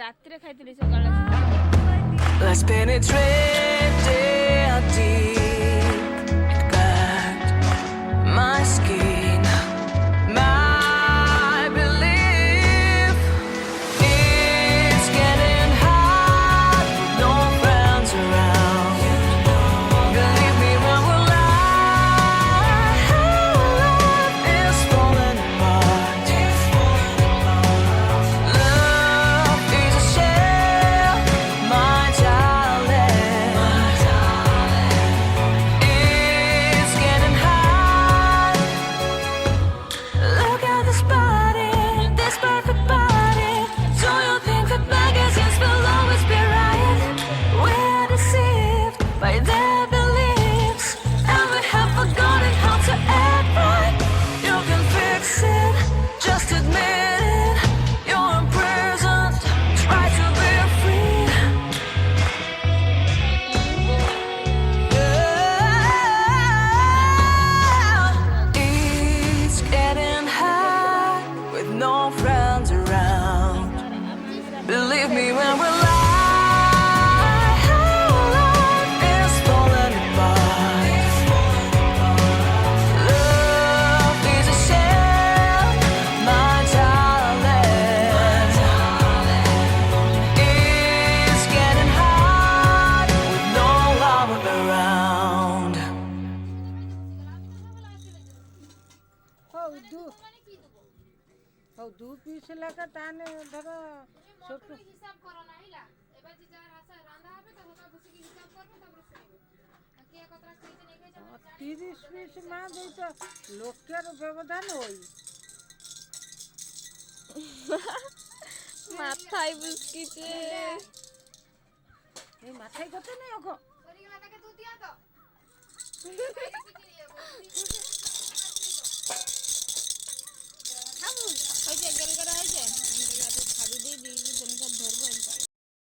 ରାତିରେ ଖାଇଥିଲି ସକାଳେ। Let's penetrate deep, cut my skin, my belief. It's getting hot, no friends around. Believe me when we lie, love is falling apart. Love is a shell, my darling. It's getting hot. Look at this body, this perfect body. Do you think that magazines will always be right? We're deceived by their beliefs, and we have forgotten how to act right. You can fix it, just admit it. You're imprisoned, try to be free. It's getting hot with no friends around. Believe me when we lie, love is falling apart. Love is a shell, my darling. It's getting hot with no love around. ହଉ ଦୁ piece ଲେଖା ତାହେଲେ ଧର ଛୋଟ ହିସାବ କର ନା ହେଲା ଏବେ ଯେ ଯାହାର ଆଶା ରାନ୍ଧା হবে ତ ହେଟା ବସିକି ହିସାବ କରବେ ତାପରେ ଶୁଣିବେ କିଏ କତରା ସେଇଠି ନେଇ ଗଇ 30 ପିସ୍ ମା ଦେଇଛ ଲୋକେର ବ୍ୟବଧାନ ହୋଇ মাথায় বুঝকিছে এই মাথায় কত নেই অখ କରିଗଲା ତାକେ ତୁ ଦିଆ ତ